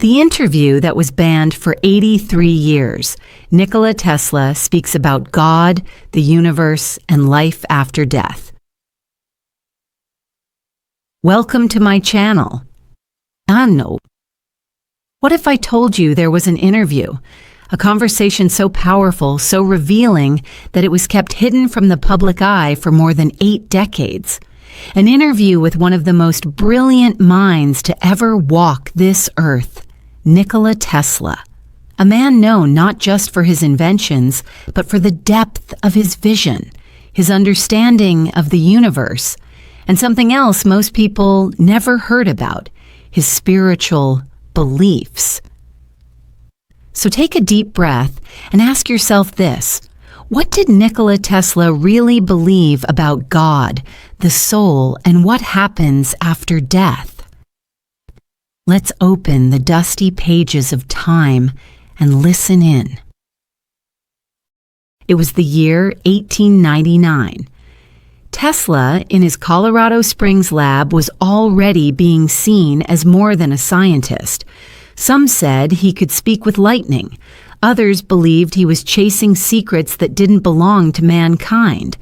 The interview that was banned for 83 years, Nikola Tesla speaks about God, the universe, and life after death. Welcome to my channel. No. What if I told you there was an interview, a conversation so powerful, so revealing, that it was kept hidden from the public eye for more than 8 decades? An interview with one of the most brilliant minds to ever walk this earth, Nikola Tesla. A man known not just for his inventions, but for the depth of his vision, his understanding of the universe, and something else most people never heard about, his spiritual beliefs. So take a deep breath and ask yourself this: what did Nikola Tesla really believe about God, the soul, and what happens after death? Let's open the dusty pages of time and listen in. It was the year 1899. Tesla, in his Colorado Springs lab, was already being seen as more than a scientist. Some said he could speak with lightning. Others believed he was chasing secrets that didn't belong to mankind.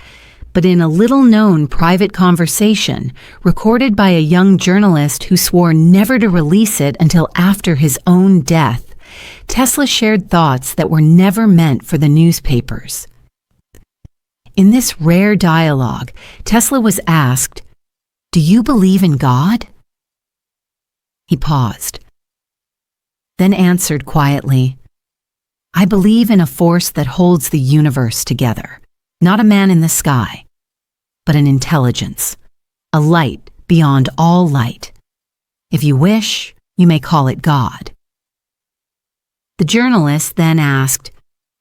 But in a little-known private conversation, recorded by a young journalist who swore never to release it until after his own death, Tesla shared thoughts that were never meant for the newspapers. In this rare dialogue, Tesla was asked, "Do you believe in God?" He paused, then answered quietly, "I believe in a force that holds the universe together, not a man in the sky, but an intelligence, a light beyond all light. If you wish, you may call it God." The journalist then asked,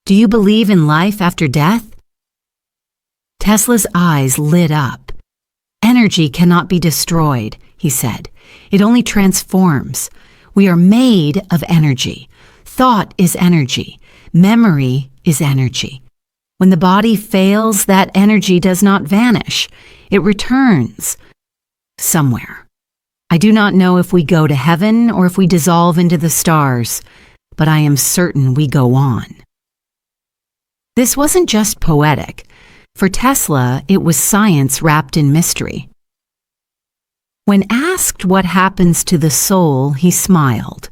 "Do you believe in life after death?" Tesla's eyes lit up. "Energy cannot be destroyed," he said. "It only transforms. We are made of energy. Thought is energy. Memory is energy. When the body fails, that energy does not vanish. It returns somewhere. I do not know if we go to heaven or if we dissolve into the stars, but I am certain we go on." This wasn't just poetic. For Tesla, it was science wrapped in mystery. When asked what happens to the soul, he smiled.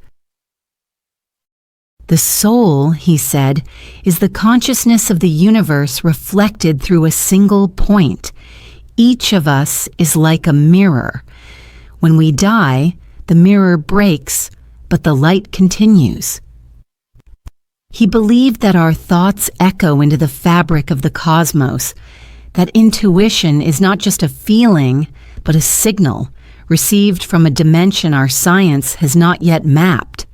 "The soul," he said, "is the consciousness of the universe reflected through a single point. Each of us is like a mirror. When we die, the mirror breaks, but the light continues." He believed that our thoughts echo into the fabric of the cosmos, that intuition is not just a feeling, but a signal received from a dimension our science has not yet mapped.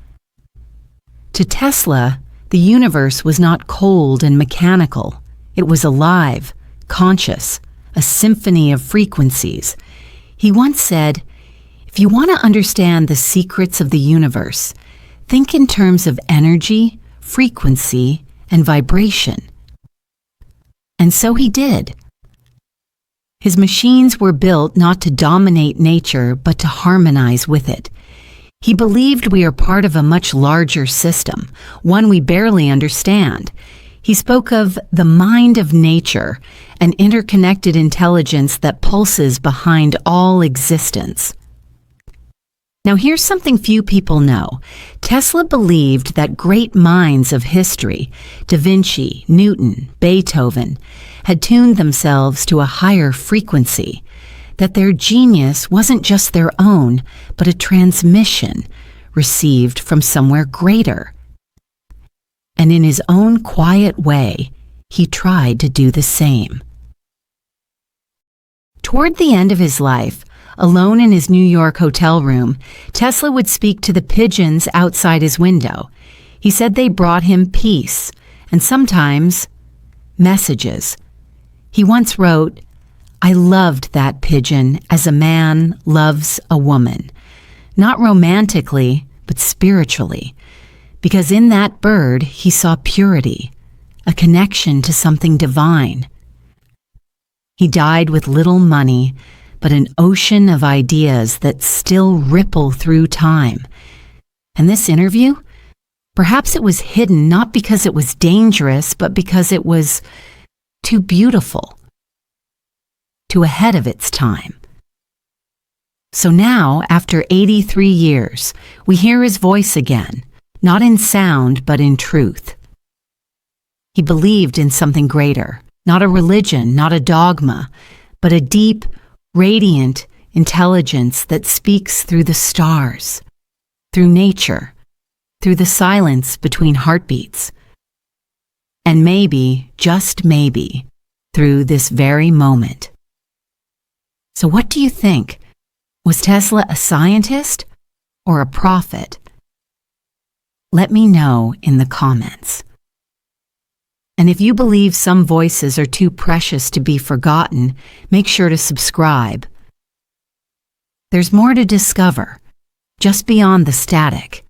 To Tesla, the universe was not cold and mechanical. It was alive, conscious, a symphony of frequencies. He once said, "If you want to understand the secrets of the universe, think in terms of energy, frequency, and vibration." And so he did. His machines were built not to dominate nature, but to harmonize with it. He believed we are part of a much larger system, one we barely understand. He spoke of the mind of nature, an interconnected intelligence that pulses behind all existence. Now here's something few people know. Tesla believed that great minds of history, Da Vinci, Newton, Beethoven, had tuned themselves to a higher frequency, that their genius wasn't just their own, but a transmission received from somewhere greater. And in his own quiet way, he tried to do the same. Toward the end of his life, alone in his New York hotel room, Tesla would speak to the pigeons outside his window. He said they brought him peace, and sometimes messages. He once wrote, "I loved that pigeon as a man loves a woman, not romantically, but spiritually, because in that bird he saw purity, a connection to something divine." He died with little money, but an ocean of ideas that still ripple through time. And this interview? Perhaps it was hidden not because it was dangerous, but because it was too beautiful, too ahead of its time. So now, after 83 years, we hear his voice again, not in sound, but in truth. He believed in something greater, not a religion, not a dogma, but a deep, radiant intelligence that speaks through the stars, through nature, through the silence between heartbeats, and maybe, just maybe, through this very moment. So what do you think? Was Tesla a scientist or a prophet? Let me know in the comments. And if you believe some voices are too precious to be forgotten, make sure to subscribe. There's more to discover, just beyond the static.